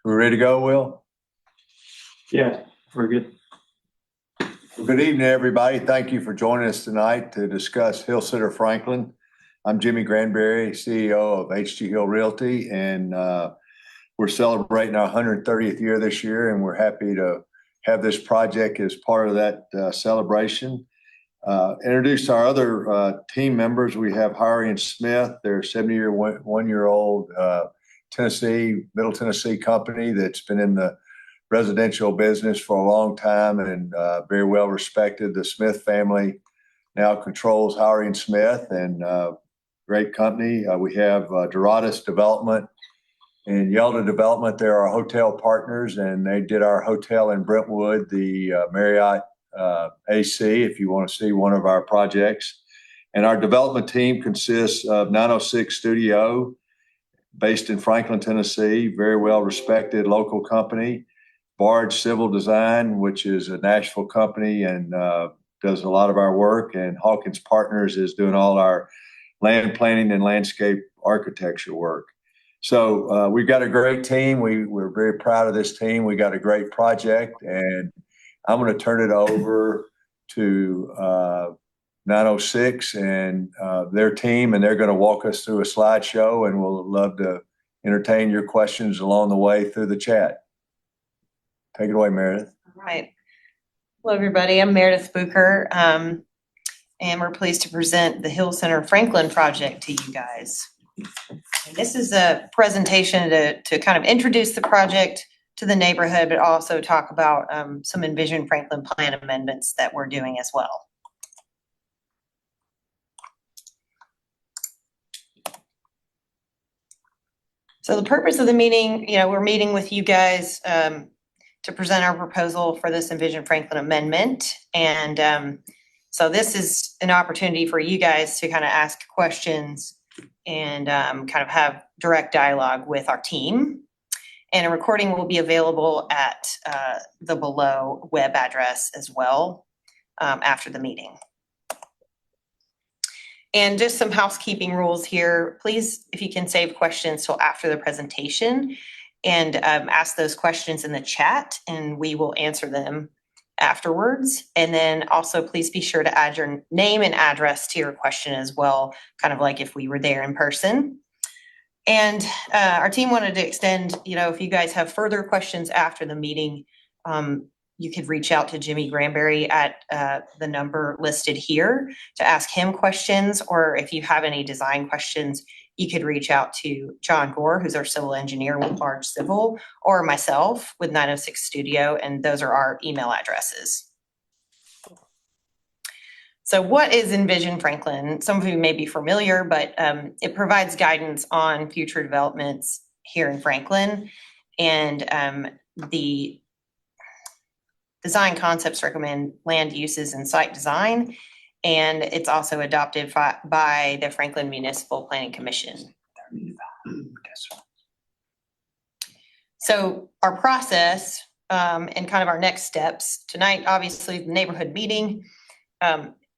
We're ready to go, Will? Yeah, we're good. Well, good evening, everybody. Thank you for joining us tonight to discuss Hill Center Franklin. I'm Jimmy Granberry, CEO of HG Hill Realty, and we're celebrating our 130th year this year, and we're happy to have this project as part of that celebration. Introduce our other team members. We have Harry Smith. They're a 71-year-old Middle Tennessee company that's been in the residential business for a long time and very well respected. The Smith family now controls Harry Smith, and great company. We have Dorados Development and Yelda Development. They're our hotel partners, and they did our hotel in Brentwood, the Marriott AC, if you want to see one of our projects. And our development team consists of 906 Studio, based in Franklin, Tennessee, very well respected local company. Barge Civil Design, which is a Nashville company and does a lot of our work. And Hawkins Partners is doing all our land planning and landscape architecture work. So we've got a great team. We're very proud of this team. We got a great project, and I'm going to turn it over to 906 and their team, and they're going to walk us through a slideshow, and we'll love to entertain your questions along the way through the chat. Take it away, Meredith. All right. Hello, everybody. I'm Meredith Booker, and we're pleased to present the Hill Center Franklin project to you guys. And this is a presentation to kind of introduce the project to the neighborhood, but also talk about some Envision Franklin plan amendments that we're doing as well. So the purpose of the meeting, we're meeting with you guys to present our proposal for this Envision Franklin amendment. And so this is an opportunity for you guys to kind of ask questions and kind of have direct dialogue with our team. And a recording will be available at the below web address as well after the meeting. And just some housekeeping rules here. Please, if you can save questions till after the presentation and ask those questions in the chat, and we will answer them afterwards. And then also please be sure to add your name and address to your question as well, kind of like if we were there in person. And our team wanted to extend, if you guys have further questions after the meeting, you could reach out to Jimmy Granberry at the number listed here to ask him questions, or if you have any design questions, you could reach out to John Gore, who's our civil engineer with Barge Civil, or myself with 906 Studio, and those are our email addresses. So what is Envision Franklin? Some of you may be familiar, but it provides guidance on future developments here in Franklin, and the design concepts recommend land uses and site design, and it's also adopted by the Franklin Municipal Planning Commission. So our process and kind of our next steps tonight, obviously the neighborhood meeting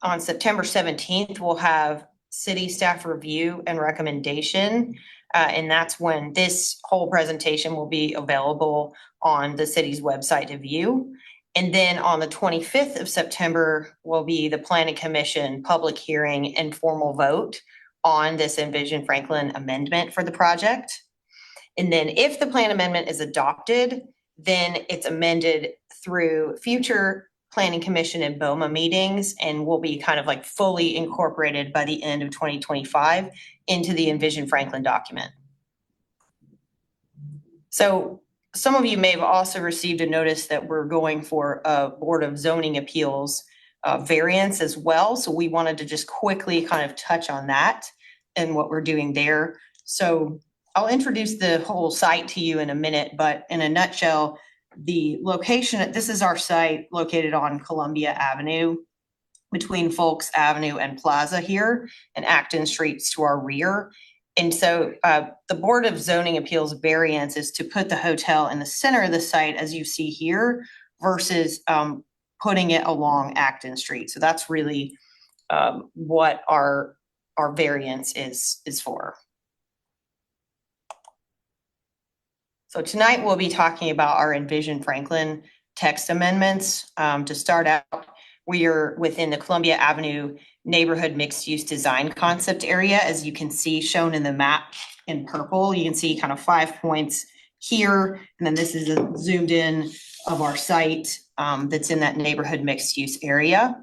on September 17th, we'll have city staff review and recommendation, and that's when this whole presentation will be available on the city's website to view. And then on the 25th of September will be the Planning Commission public hearing and formal vote on this Envision Franklin amendment for the project. And then if the plan amendment is adopted, then it's amended through future Planning Commission and BOMA meetings and will be kind of like fully incorporated by the end of 2025 into the Envision Franklin document. So some of you may have also received a notice that we're going for a Board of Zoning Appeals variance as well. So we wanted to just quickly kind of touch on that and what we're doing there. So I'll introduce the whole site to you in a minute, but in a nutshell, the location, this is our site located on Columbia Avenue between Folks Avenue and Plaza here, and Acton Streets to our rear. And so the Board of Zoning Appeals variance is to put the hotel in the center of the site, as you see here, versus putting it along Acton Street. So that's really what our variance is for. So tonight we'll be talking about our Envision Franklin text amendments. To start out, we are within the Columbia Avenue neighborhood mixed-use design concept area. As you can see shown in the map in purple, you can see kind of 5 points here. And then this is a zoomed in of our site that's in that neighborhood mixed-use area.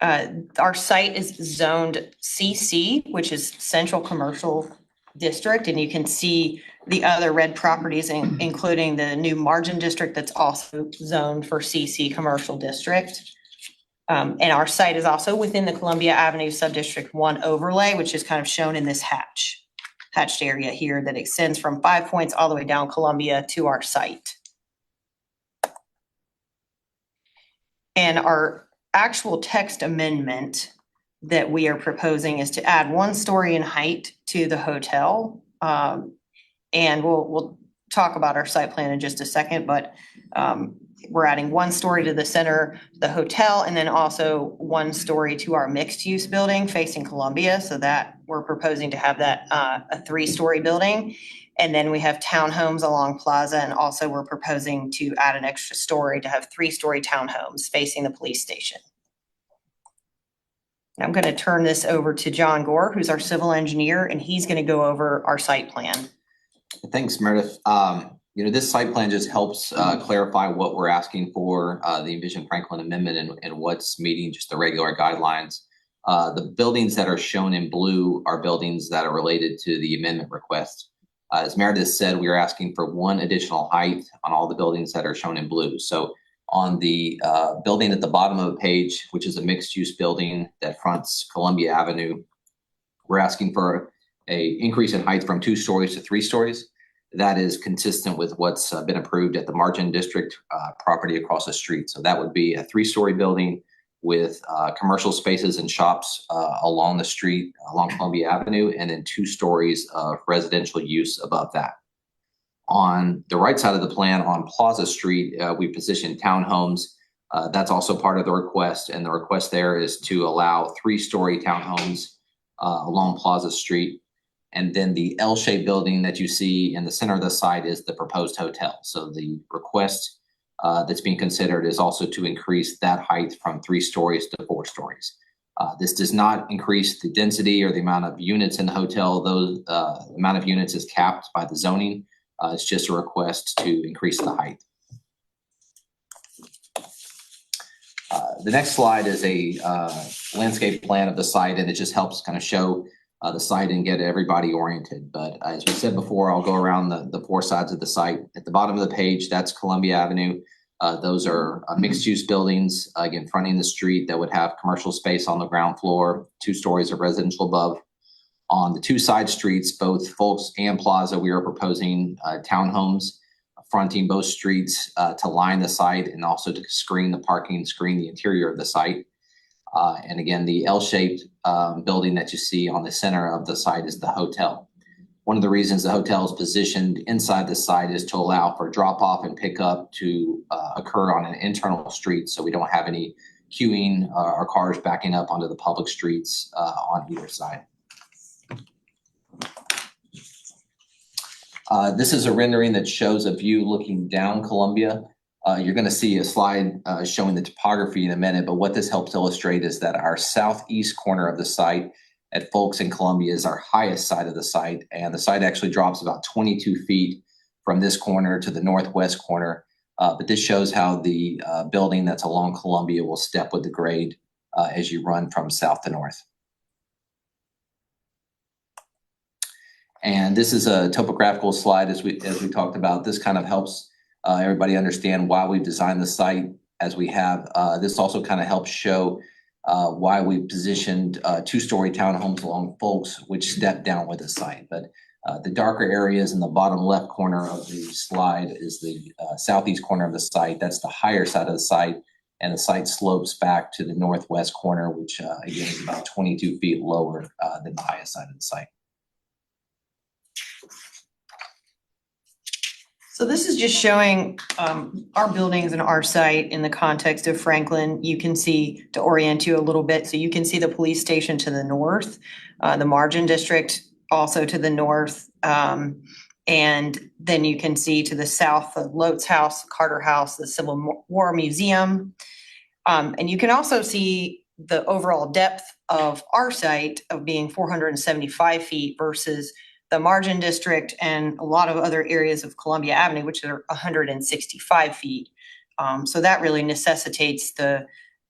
Our site is zoned CC, which is Central Commercial District, and you can see the other red properties, including the new Margin District that's also zoned for CC Commercial District. And our site is also within the Columbia Avenue Subdistrict 1 overlay, which is kind of shown in this hatched area here that extends from 5 points all the way down Columbia to our site. And our actual text amendment that we are proposing is to add 1 story in height to the hotel. And we'll talk about our site plan in just a second, but we're adding 1 story to the center, the hotel, and then also 1 story to our mixed use building facing Columbia. So that we're proposing to have that a 3-story building. And then we have townhomes along Plaza, and also we're proposing to add an extra story to have 3-story townhomes facing the police station. I'm going to turn this over to John Gore, who's our civil engineer, and he's going to go over our site plan. Thanks, Meredith. This site plan just helps clarify what we're asking for, the Envision Franklin Amendment and what's meeting just the regular guidelines. The buildings that are shown in blue are buildings that are related to the amendment request. As Meredith said, we are asking for 1 additional height on all the buildings that are shown in blue. So on the building at the bottom of the page, which is a mixed-use building that fronts Columbia Avenue, we're asking for an increase in height from 2 stories to 3 stories. That is consistent with what's been approved at the Margin District property across the street. So that would be a 3-story building with commercial spaces and shops along the street, along Columbia Avenue, and then 2 stories of residential use above that. On the right side of the plan on Plaza Street, we positioned townhomes. That's also part of the request, and the request there is to allow 3-story townhomes along Plaza Street. And then the L-shaped building that you see in the center of the site is the proposed hotel. So the request that's being considered is also to increase that height from 3 stories to 4 stories. This does not increase the density or the amount of units in the hotel. The amount of units is capped by the zoning. It's just a request to increase the height. The next slide is a landscape plan of the site, and it just helps kind of show the site and get everybody oriented. But as we said before, I'll go around the 4 sides of the site. At the bottom of the page, that's Columbia Avenue. Those are mixed-use buildings, again, fronting the street that would have commercial space on the ground floor, 2 stories of residential above. On the 2 side streets, both Folks and Plaza, we are proposing townhomes fronting both streets to line the site and also to screen the parking, screen the interior of the site. And again, the L-shaped building that you see on the center of the site is the hotel. One of the reasons the hotel is positioned inside the site is to allow for drop-off and pickup to occur on an internal street, so we don't have any queuing or cars backing up onto the public streets on either side. This is a rendering that shows a view looking down Columbia. You're going to see a slide showing the topography in a minute, but what this helps illustrate is that our southeast corner of the site at Folks and Columbia is our highest side of the site, and the site actually drops about 22 feet from this corner to the northwest corner. But this shows how the building that's along Columbia will step with the grade as you run from south to north. And this is a topographical slide as we talked about. This kind of helps everybody understand why we've designed the site as we have. This also kind of helps show why we positioned 2-story townhomes along Folks, which step down with the site. But the darker areas in the bottom left corner of the slide is the southeast corner of the site. That's the higher side of the site, and the site slopes back to the northwest corner, which again is about 22 feet lower than the highest side of the site. So this is just showing our buildings and our site in the context of Franklin. You can see, to orient you a little bit, so you can see the police station to the north, the Margin District also to the north. And then you can see to the south, the Lotes House, Carter House, the Civil War Museum. And you can also see the overall depth of our site of being 475 feet versus the Margin District and a lot of other areas of Columbia Avenue, which are 165 feet. So that really necessitates the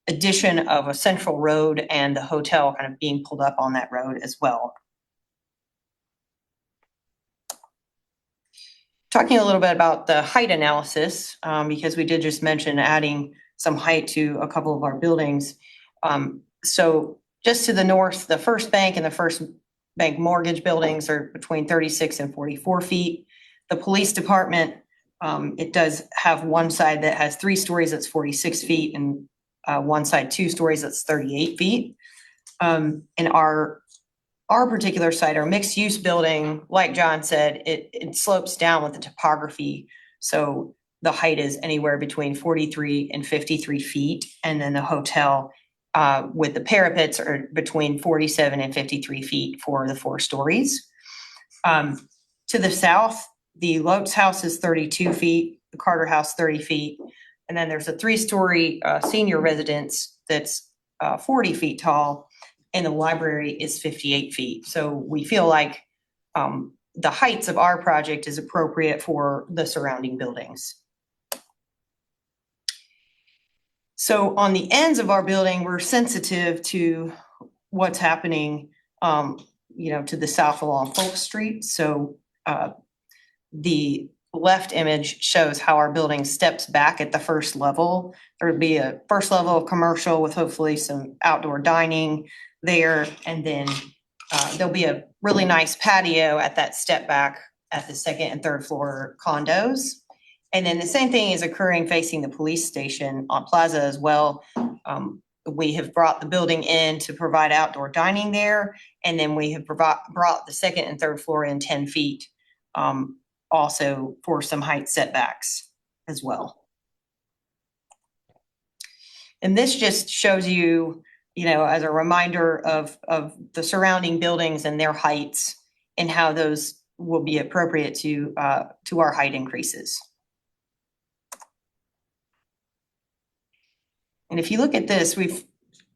addition of a central road and the hotel kind of being pulled up on that road as well. Talking a little bit about the height analysis, because we did just mention adding some height to a couple of our buildings. So just to the north, the First Bank and the First Bank mortgage buildings are between 36 and 44 feet. The police department, it does have one side that has 3 stories, that's 46 feet, and one side 2 stories, that's 38 feet. And our particular site, our mixed-use building, like John said, it slopes down with the topography. So the height is anywhere between 43 and 53 feet. And then the hotel with the parapets are between 47 and 53 feet for the 4 stories. To the south, the Lotes House is 32 feet, the Carter House 30 feet. And then there's a 3-story senior residence that's 40 feet tall. And the library is 58 feet. So we feel like the heights of our project is appropriate for the surrounding buildings. So on the ends of our building, we're sensitive to what's happening, to the south along Folk Street. So the left image shows how our building steps back at the first level. There would be a first level of commercial with hopefully some outdoor dining there, and then there'll be a really nice patio at that step back at the 2nd and 3rd floor condos. And then the same thing is occurring facing the police station on Plaza as well. We have brought the building in to provide outdoor dining there, and then we have brought the 2nd and 3rd floor in 10 feet also for some height setbacks as well. And this just shows you, as a reminder of the surrounding buildings and their heights and how those will be appropriate to our height increases. And if you look at this, we've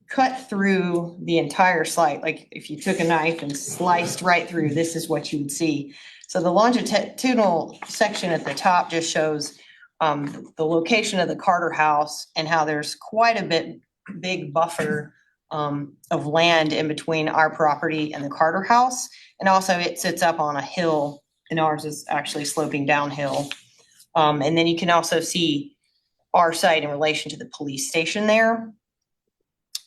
cut through the entire site. Like if you took a knife and sliced right through, this is what you would see. So the longitudinal section at the top just shows the location of the Carter House and how there's quite a big buffer of land in between our property and the Carter House. And also it sits up on a hill, and ours is actually sloping downhill. And then you can also see our site in relation to the police station there.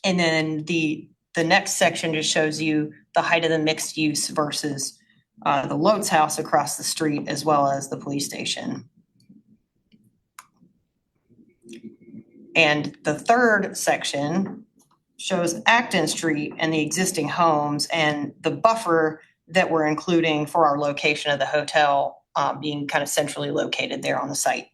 And then the next section just shows you the height of the mixed use versus the Lotes House across the street, as well as the police station. And the third section shows Acton Street and the existing homes and the buffer that we're including for our location of the hotel being kind of centrally located there on the site.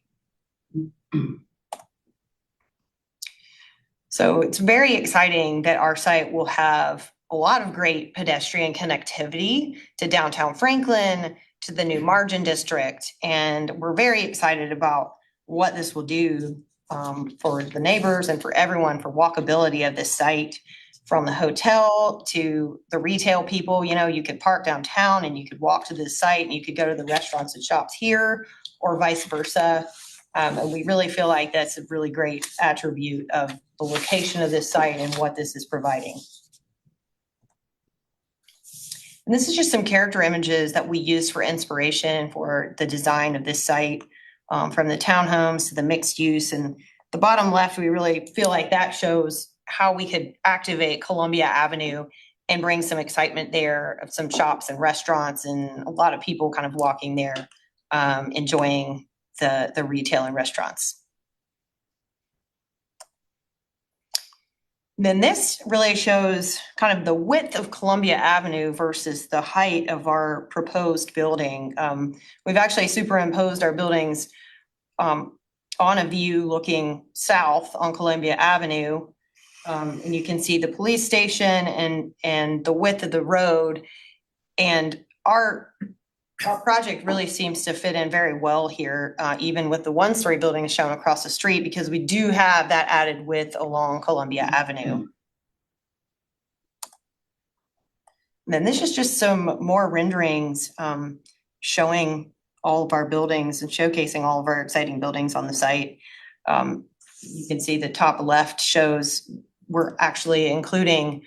So it's very exciting that our site will have a lot of great pedestrian connectivity to downtown Franklin, to the new Margin District. And we're very excited about what this will do for the neighbors and for everyone, for walkability of this site, from the hotel to the retail people. You could park downtown and you could walk to this site, and you could go to the restaurants and shops here, or vice versa. And we really feel like that's a really great attribute of the location of this site and what this is providing. And this is just some character images that we use for inspiration for the design of this site, from the townhomes to the mixed use. And the bottom left, we really feel like that shows how we could activate Columbia Avenue and bring some excitement there of some shops and restaurants and a lot of people kind of walking there, enjoying the retail and restaurants. Then this really shows kind of the width of Columbia Avenue versus the height of our proposed building. We've actually superimposed our buildings on a view looking south on Columbia Avenue. And you can see the police station and the width of the road. And our project really seems to fit in very well here, even with the one-story building shown across the street, because we do have that added width along Columbia Avenue. And then this is just some more renderings showing all of our buildings and showcasing all of our exciting buildings on the site. You can see the top left shows we're actually including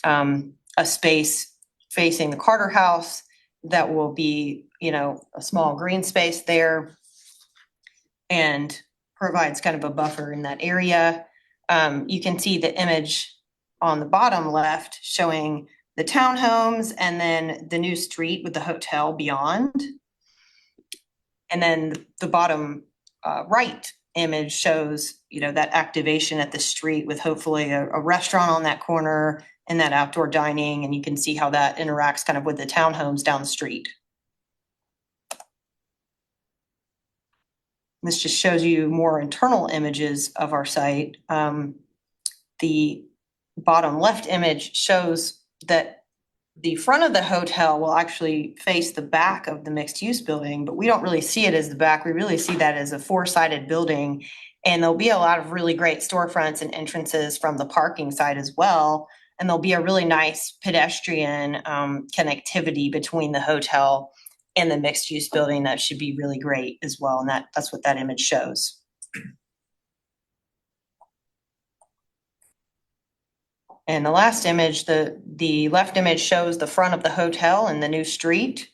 a space facing the Carter House that will be, a small green space there and provides kind of a buffer in that area. You can see the image on the bottom left showing the townhomes and then the new street with the hotel beyond. And then the bottom right image shows, that activation at the street with hopefully a restaurant on that corner and that outdoor dining. And you can see how that interacts kind of with the townhomes down the street. This just shows you more internal images of our site. The bottom left image shows that the front of the hotel will actually face the back of the mixed-use building, but we don't really see it as the back. We really see that as a four-sided building. And there'll be a lot of really great storefronts and entrances from the parking side as well. And there'll be a really nice pedestrian connectivity between the hotel and the mixed-use building that should be really great as well. And that's what that image shows. And the last image, the left image shows the front of the hotel and the new street.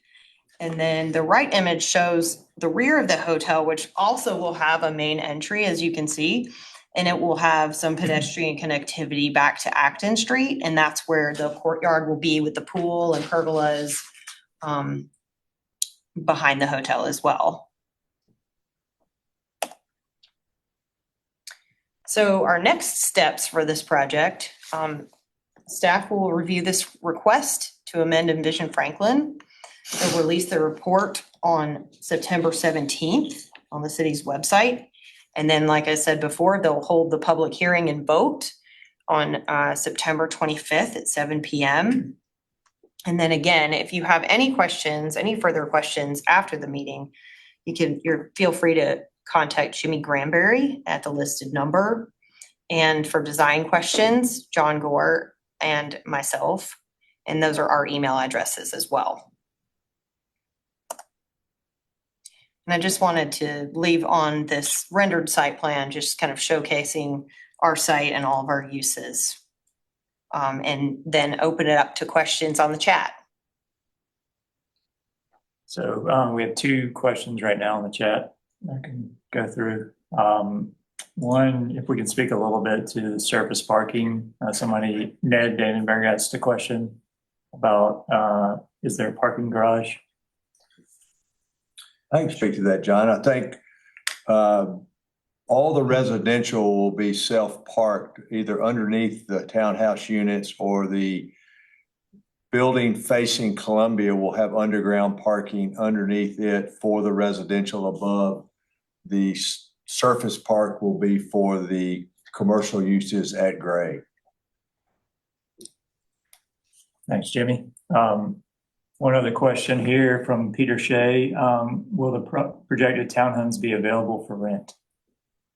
And then the right image shows the rear of the hotel, which also will have a main entry, as you can see. And it will have some pedestrian connectivity back to Acton Street. And that's where the courtyard will be with the pool and pergolas behind the hotel as well. So our next steps for this project, staff will review this request to amend Envision Franklin. They'll release the report on September 17th on the city's website. And then, like I said before, they'll hold the public hearing and vote on September 25th at 7 p.m. And then again, if you have any questions, any further questions after the meeting, feel free to contact Jimmy Granberry at the listed number. And for design questions, John Gore and myself, and those are our email addresses as well. And I just wanted to leave on this rendered site plan, just kind of showcasing our site and all of our uses. And then open it up to questions on the chat. So we have two questions right now in the chat I can go through. One, if we can speak a little bit to the surface parking. Ned Danenberg asked a question about, is there a parking garage? I can speak to that, John. I think all the residential will be self-parked either underneath the townhouse units, or the building facing Columbia will have underground parking underneath it for the residential above. The surface park will be for the commercial uses at grade. Thanks, Jimmy. One other question here from Peter Shea. Will the projected townhomes be available for rent?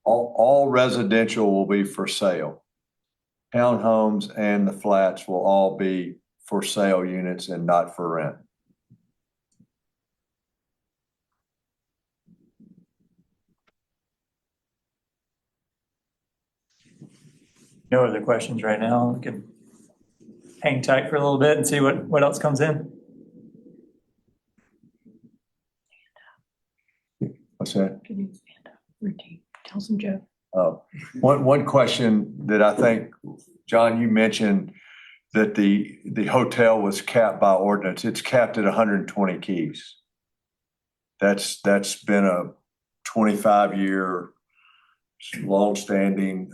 All residential will be for sale. Townhomes and the flats will all be for sale units and not for rent. No other questions right now. We can hang tight for a little bit and see what else comes in. What's that? Can you stand up, routine, tell some joke? One question that I think, John, you mentioned that the hotel was capped by ordinance. It's capped at 120 keys. That's been a 25-year long-standing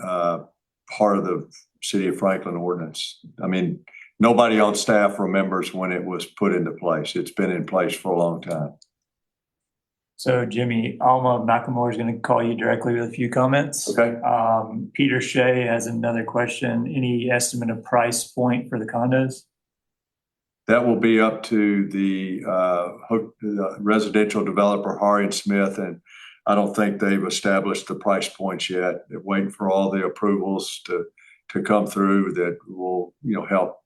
part of the City of Franklin ordinance. I mean, nobody on staff remembers when it was put into place. It's been in place for a long time. So Jimmy, Alma McLemore is going to call you directly with a few comments. Okay. Peter Shea has another question. Any estimate of price point for the condos? That will be up to the residential developer, Hari and Smith, and I don't think they've established the price points yet. They're waiting for all the approvals to come through that will, help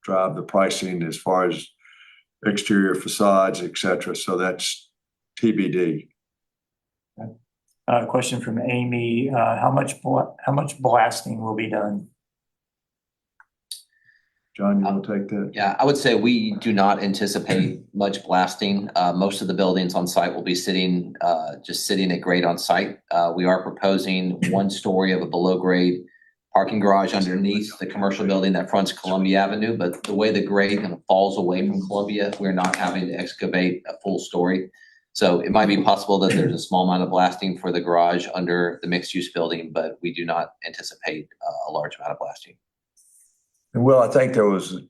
drive the pricing as far as exterior facades, et cetera. So that's TBD. Question from Amy, how much blasting will be done? John, you want to take that? Yeah, I would say we do not anticipate much blasting. Most of the buildings on site will be just sitting at grade on site. We are proposing 1 story of a below grade parking garage underneath the commercial building that fronts Columbia Avenue. But the way the grade kind of falls away from Columbia, we're not having to excavate a full story. So it might be possible that there's a small amount of blasting for the garage under the mixed use building, but we do not anticipate a large amount of blasting. And Will, I think there was,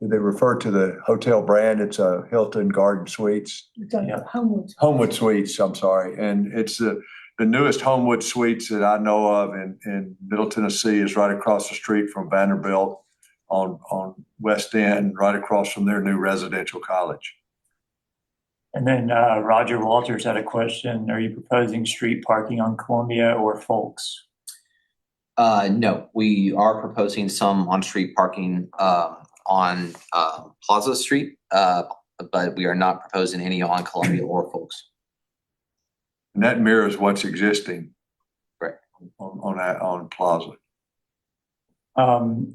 they referred to the hotel brand. It's a Hilton Garden Suites. It's on Yeah. Homewood Suites, I'm sorry. And it's the newest Homewood Suites that I know of in Middle Tennessee is right across the street from Vanderbilt on West End, right across from their new residential college. And then Roger Walters had a question. Are you proposing street parking on Columbia or Folks? No, we are proposing some on-street parking on Plaza Street, but we are not proposing any on Columbia or Folks. And that mirrors what's existing. Right. On Plaza.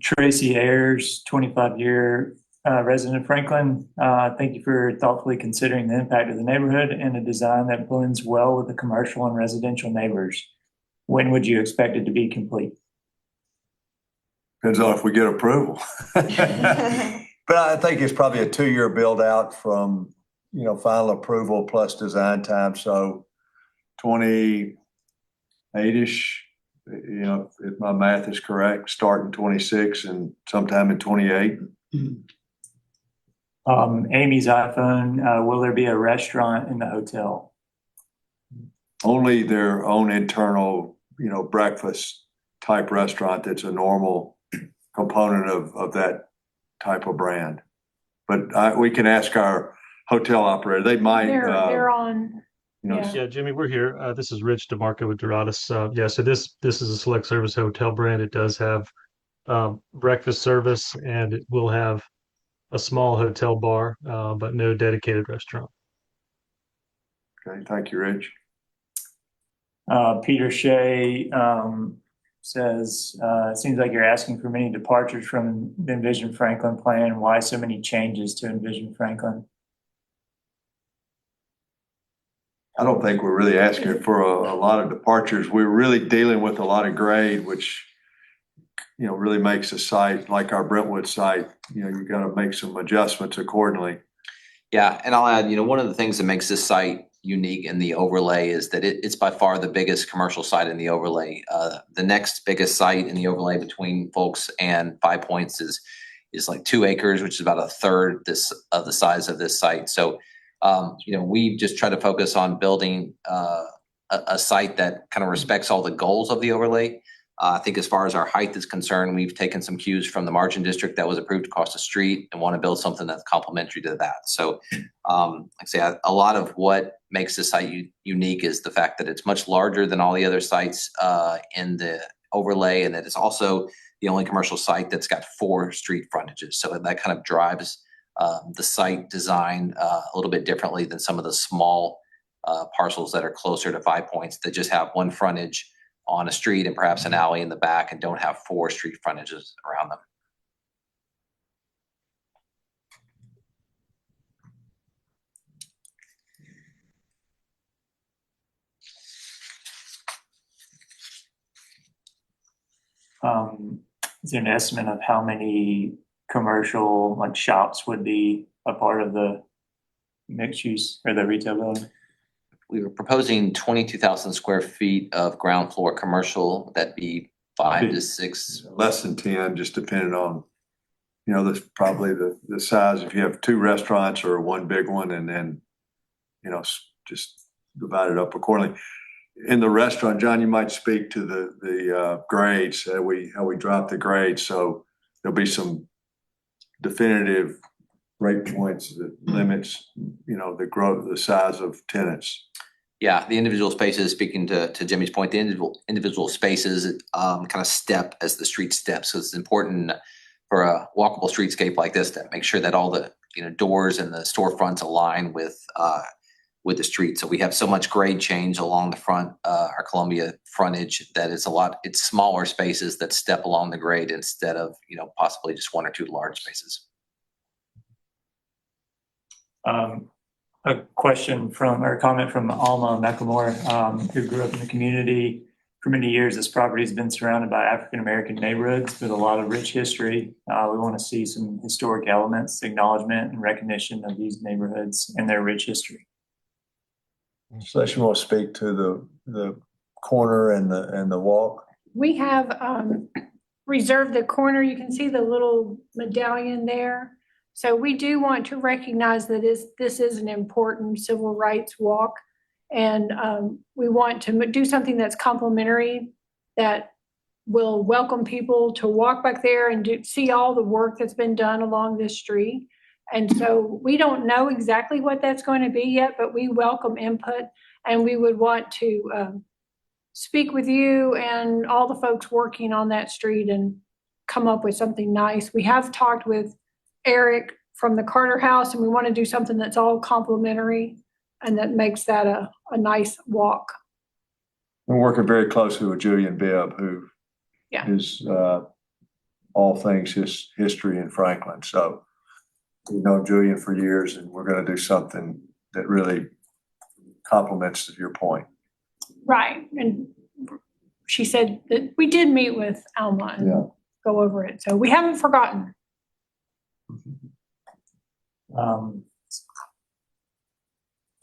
Tracy Ayers, 25-year resident of Franklin. Thank you for thoughtfully considering the impact of the neighborhood and a design that blends well with the commercial and residential neighbors. When would you expect it to be complete? Depends on if we get approval. But I think it's probably a 2-year build out from, final approval plus design time. So 28-ish, if my math is correct, start in 26 and sometime in 28. Amy's iPhone, will there be a restaurant in the hotel? Only their own internal, breakfast type restaurant that's a normal component of that type of brand. But we can ask our hotel operator. They might. They're on. Yeah. Yeah, Jimmy, we're here. This is Rich DeMarco with Doratus. So this is a select service hotel brand. It does have breakfast service, and it will have a small hotel bar, but no dedicated restaurant. Okay, thank you, Rich. Peter Shea says, it seems like you're asking for many departures from the Envision Franklin plan. Why so many changes to Envision Franklin? I don't think we're really asking for a lot of departures. We're really dealing with a lot of grade, which, really makes a site like our Brentwood site, you got to make some adjustments accordingly. Yeah, and I'll add, one of the things that makes this site unique in the overlay is that it's by far the biggest commercial site in the overlay. The next biggest site in the overlay between Folks and Five Points is like 2 acres, which is about a third of the size of this site. So, we just try to focus on building a site that kind of respects all the goals of the overlay. I think as far as our height is concerned, we've taken some cues from the Margin District that was approved across the street and want to build something that's complementary to that. So, like I say, a lot of what makes this site unique is the fact that it's much larger than all the other sites in the overlay, and that it's also the only commercial site that's got 4 street frontages. So that kind of drives the site design a little bit differently than some of the small parcels that are closer to 5 Points that just have 1 frontage on a street and perhaps an alley in the back and don't have 4 street frontages around them. Is there an estimate of how many commercial shops would be a part of the mixed use or the retail building? We were proposing 22,000 square feet of ground floor commercial. That'd be 5 to 6. Less than 10, just depending on, that's probably the size. If you have 2 restaurants or 1 big one, and then, just divide it up accordingly. In the restaurant, John, you might speak to the grades, how we drop the grades. So there'll be some definitive breakpoints that limits, the growth, the size of tenants. Yeah, the individual spaces, speaking to Jimmy's point, the individual spaces kind of step as the street steps. So it's important for a walkable streetscape like this to make sure that all the doors and the storefronts align with the street. So we have so much grade change along the front, our Columbia frontage, that it's smaller spaces that step along the grade instead of possibly just one or two large spaces. A question or comment from Alma McLemore, who grew up in the community. For many years, this property has been surrounded by African-American neighborhoods with a lot of rich history. We want to see some historic elements, acknowledgement and recognition of these neighborhoods and their rich history. So you want to speak to the corner and the walk? We have reserved the corner. You can see the little medallion there. So we do want to recognize that this is an important civil rights walk. And we want to do something that's complimentary, that will welcome people to walk back there and see all the work that's been done along this street. And so we don't know exactly what that's going to be yet, but we welcome input, and we would want to speak with you and all the folks working on that street and come up with something nice. We have talked with Eric from the Carter House, and we want to do something that's all complimentary and that makes that a nice walk. We're working very closely with Julian Bibb, who Yeah. is all things history in Franklin. So we've known Julian for years, and we're going to do something that really complements your point. Right. And she said that we did meet with Alma and Yeah. go over it. So we haven't forgotten.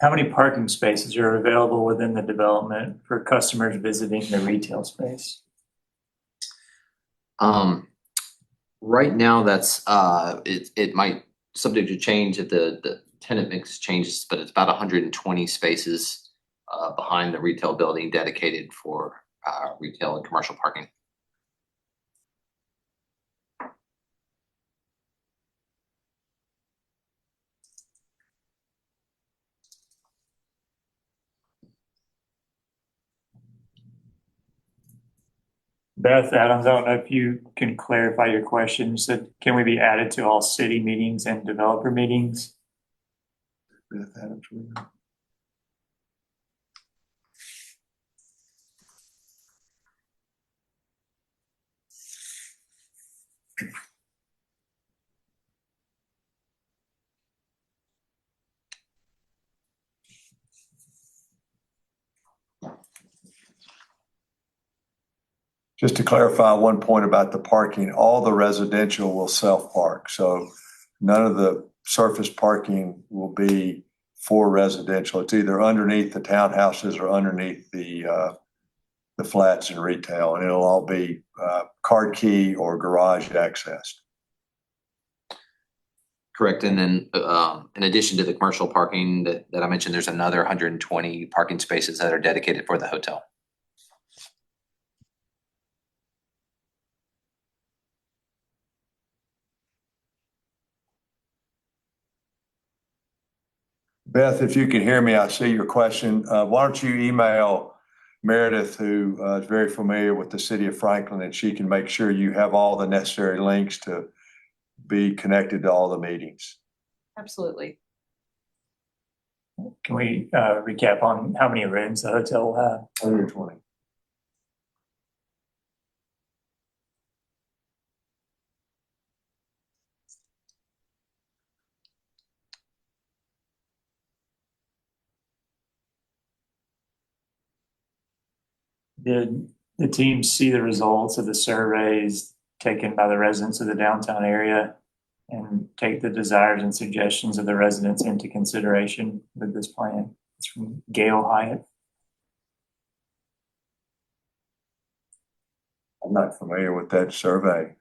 How many parking spaces are available within the development for customers visiting the retail space? Right now, that's it might subject to change if the tenant mix changes, but it's about 120 spaces behind the retail building dedicated for retail and commercial parking. Beth Adams, I don't know if you can clarify your question. You said, can we be added to all city meetings and developer meetings? Beth Adams, just to clarify one point about the parking, all the residential will self-park. So none of the surface parking will be for residential. It's either underneath the townhouses or underneath the flats and retail, and it'll all be card key or garage accessed. Correct. And then in addition to the commercial parking that I mentioned, there's another 120 parking spaces that are dedicated for the hotel. Beth, if you can hear me, I see your question. Why don't you email Meredith, who is very familiar with the city of Franklin, and she can make sure you have all the necessary links to be connected to all the meetings. Absolutely. Can we recap on how many rooms the hotel will have? 120. Did the team see the results of the surveys taken by the residents of the downtown area and take the desires and suggestions of the residents into consideration with this plan? It's from Gail Hyatt. I'm not familiar with that survey.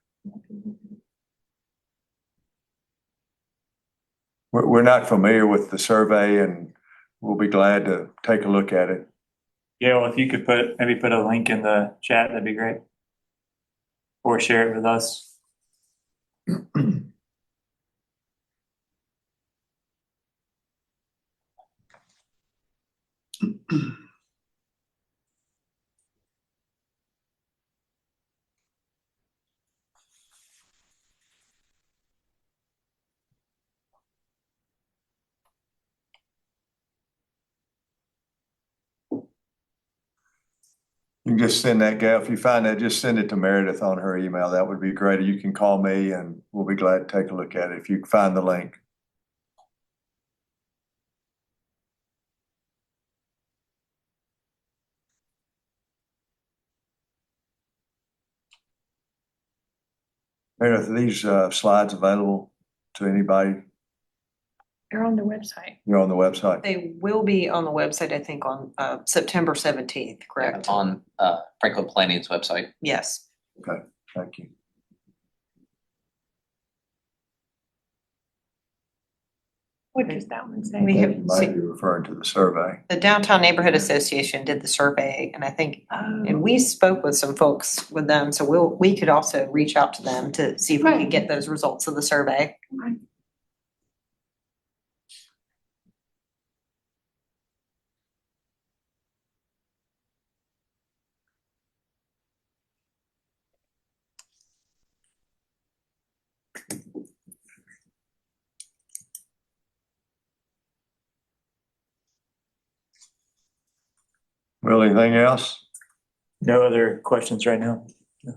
We're not familiar with the survey, and we'll be glad to take a look at it. Gail, if you could maybe put a link in the chat, that'd be great. Or share it with us. You can just send that, Gail. If you find that, just send it to Meredith on her email. That would be great. You can call me and we'll be glad to take a look at it if you can find the link. Meredith, are these slides available to anybody? They're on the website. You're on the website. They will be on the website, I think, on September 17th, correct? On Franklin Planning's website. Yes. Thank you. What does that one say? We have- You might be referring to the survey. The Downtown Neighborhood Association did the survey, and I think, and we spoke with some folks with them, so we could also reach out to them to see if we could get those results of the survey. Well, anything else? No other questions right now? No.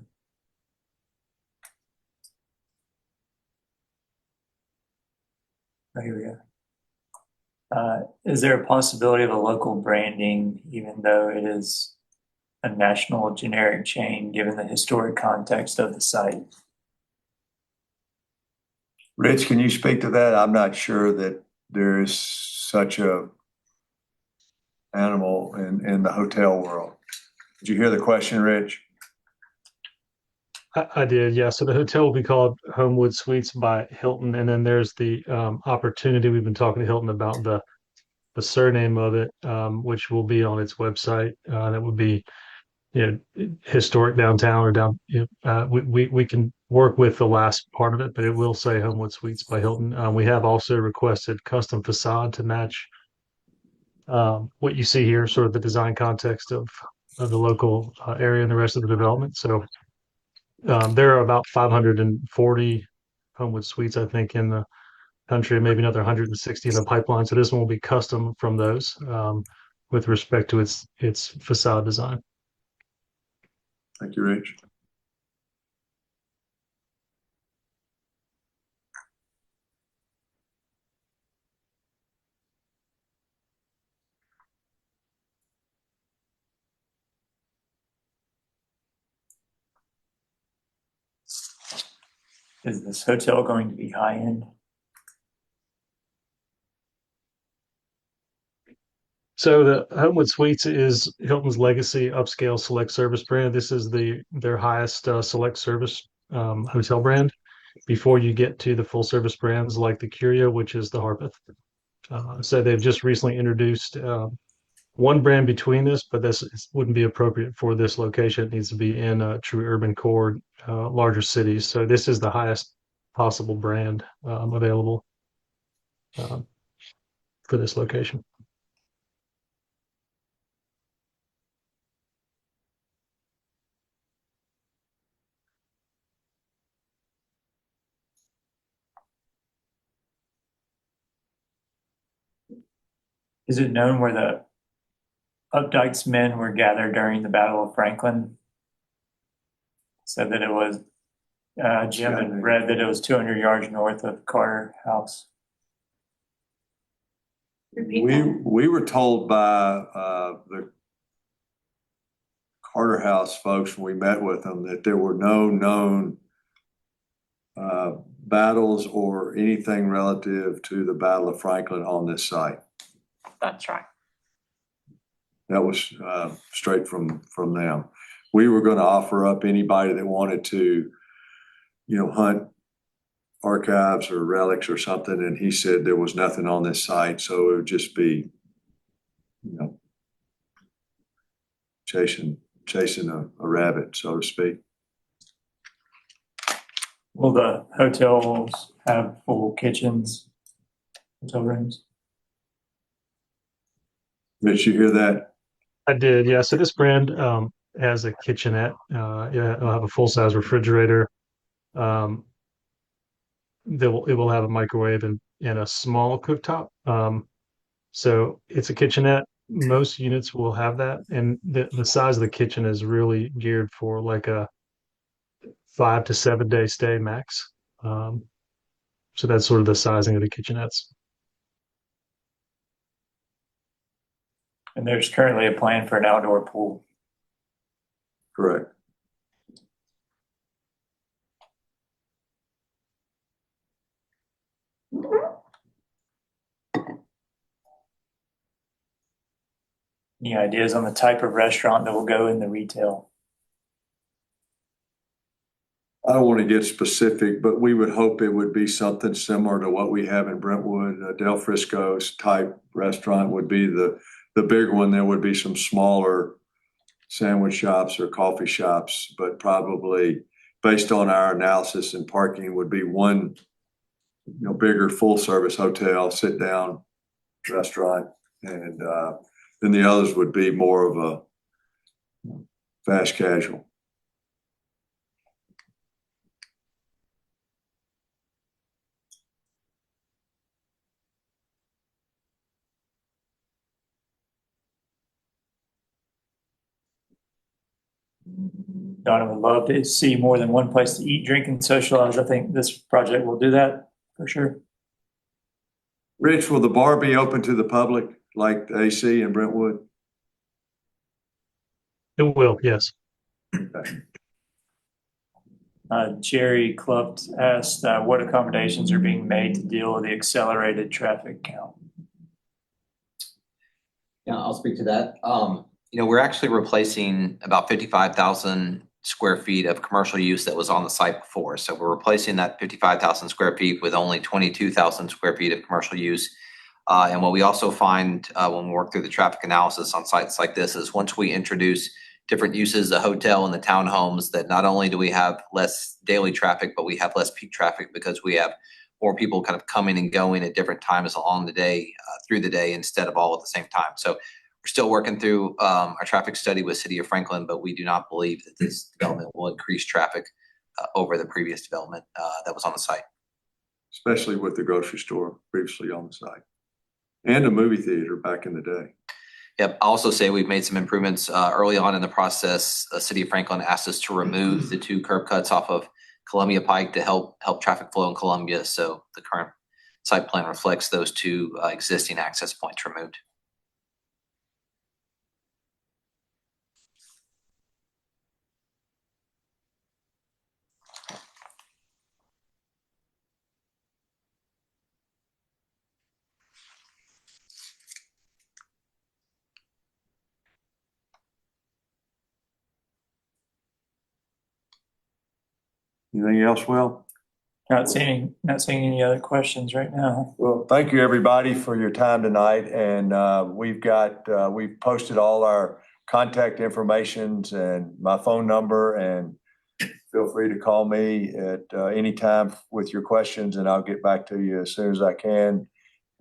Oh, here we go. Is there a possibility of a local branding, even though it is a national generic chain, given the historic context of the site? Rich, can you speak to that? I'm not sure that there is such a animal in the hotel world. Did you hear the question, Rich? I did, yeah. So the hotel will be called Homewood Suites by Hilton, and then there's the opportunity. We've been talking to Hilton about the surname of it, which will be on its website. That would be, historic downtown or down. We can work with the last part of it, but it will say Homewood Suites by Hilton. We have also requested custom facade to match what you see here, sort of the design context of the local area and the rest of the development. So there are about 540 Homewood Suites, I think, in the country, maybe another 160 in the pipeline. So this one will be custom from those with respect to its facade design. Thank you, Rich. Is this hotel going to be high-end? So the Homewood Suites is Hilton's legacy upscale select service brand. This is their highest select service hotel brand before you get to the full service brands like the Curio, which is the Harpeth. So they've just recently introduced one brand between this, but this wouldn't be appropriate for this location. It needs to be in a true urban core, larger cities. So this is the highest possible brand available for this location. Is it known where the Updike's men were gathered during the Battle of Franklin? Said that it was, Jim had read that it was 200 yards north of Carter House. Repeat that. We were told by the Carter House folks when we met with them that there were no known battles or anything relative to the Battle of Franklin on this site. That's right. That was straight from them. We were going to offer up anybody that wanted to, hunt archives or relics or something, and he said there was nothing on this site, so it would just be, chasing a rabbit, so to speak. Will the hotels have full kitchens, hotel rooms? Did you hear that? I did, yeah. So this brand has a kitchenette. Yeah, it'll have a full-size refrigerator. Um, it will have a microwave and a small cooktop. So it's a kitchenette. Most units will have that, and the size of the kitchen is really geared for like a 5 to 7 day stay max. Um, so that's sort of the sizing of the kitchenettes. And there's currently a plan for an outdoor pool. Correct. Any ideas on the type of restaurant that will go in the retail? I don't want to get specific, but we would hope it would be something similar to what we have in Brentwood. Del Frisco's type restaurant would be the big one. There would be some smaller sandwich shops or coffee shops, but probably based on our analysis and parking would be one, bigger full service hotel, sit down restaurant. And then the others would be more of a fast casual. Donna would love to see more than one place to eat, drink, and socialize. I think this project will do that for sure. Rich, will the bar be open to the public like the AC in Brentwood? It will, yes. Jerry Cluft asked what accommodations are being made to deal with the accelerated traffic count. Yeah, I'll speak to that. We're actually replacing about 55,000 square feet of commercial use that was on the site before. So we're replacing that 55,000 square feet with only 22,000 square feet of commercial use. And what we also find when we work through the traffic analysis on sites like this is once we introduce different uses, the hotel and the townhomes, that not only do we have less daily traffic, but we have less peak traffic because we have more people kind of coming and going at different times along the day, through the day, instead of all at the same time. So we're still working through our traffic study with City of Franklin, but we do not believe that this development will increase traffic over the previous development that was on the site. Especially with the grocery store previously on the site and a movie theater back in the day. Yep. I'll also say we've made some improvements early on in the process. City of Franklin asked us to remove the 2 curb cuts off of Columbia Pike to help traffic flow in Columbia. So the current site plan reflects those 2 existing access points removed. Anything else, Will? Not seeing any other questions right now. Well, thank you, everybody, for your time tonight. And we've posted all our contact information and my phone number, and feel free to call me at any time with your questions, and I'll get back to you as soon as I can.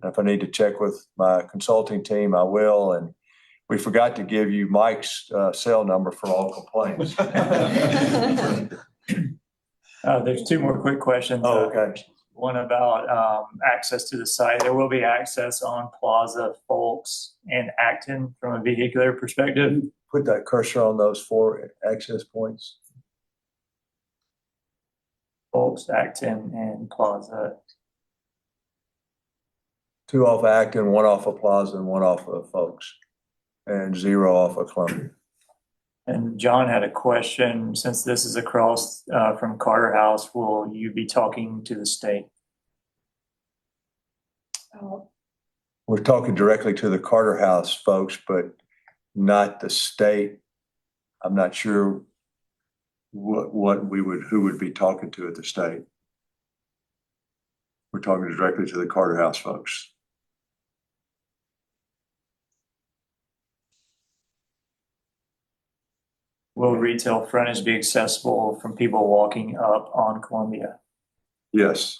And if I need to check with my consulting team, I will. And we forgot to give you Mike's cell number for all complaints. There's 2 more quick questions. Oh, okay. One about access to the site. There will be access on Plaza, Folks, and Acton from a vehicular perspective. Put that cursor on those 4 access points. Folks, Acton, and Plaza. 2 off of Acton, 1 off of Plaza, and 1 off of Folks, and 0 off of Columbia. And John had a question. Since this is across from Carter House, will you be talking to the state? We're talking directly to the Carter House folks, but not the state. I'm not sure who would be talking to at the state. We're talking directly to the Carter House folks. Will retail frontage be accessible from people walking up on Columbia? Yes.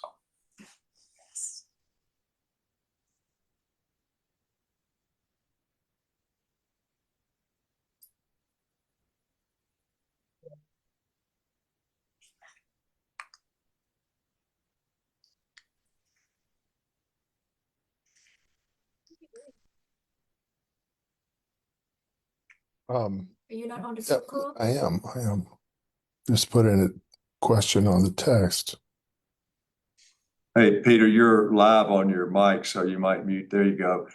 Are you not on the Yeah, call? I am. Just put in a question on the text. Hey, Peter, you're live on your mic, so you might mute. There you go.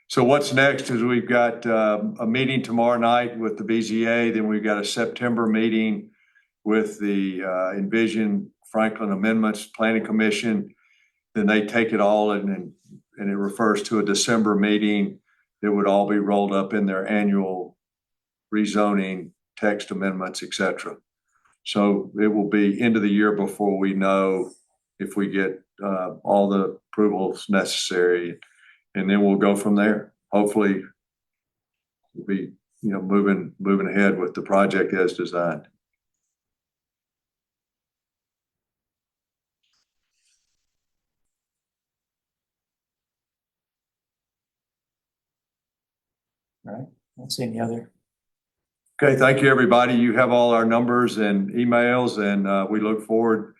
So what's next is we've got a meeting tomorrow night with the BZA, then we've got a September meeting with the Envision Franklin Amendments Planning Commission. Then they take it all and it refers to a December meeting that would all be rolled up in their annual rezoning, text amendments, et cetera. So it will be end of the year before we know if we get all the approvals necessary. And then we'll go from there. Hopefully we'll be, moving ahead with the project as designed. All right, let's see any other. Okay, thank you, everybody. You have all our numbers and emails, and we look forward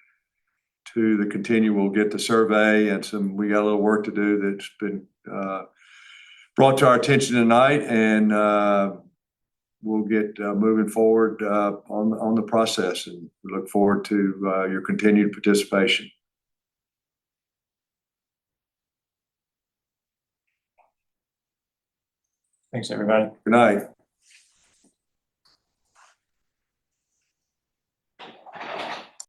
to the continue. We'll get the survey and we got a little work to do that's been brought to our attention tonight, and we'll get moving forward on the process, and we look forward to your continued participation. Thanks, everybody. Good night.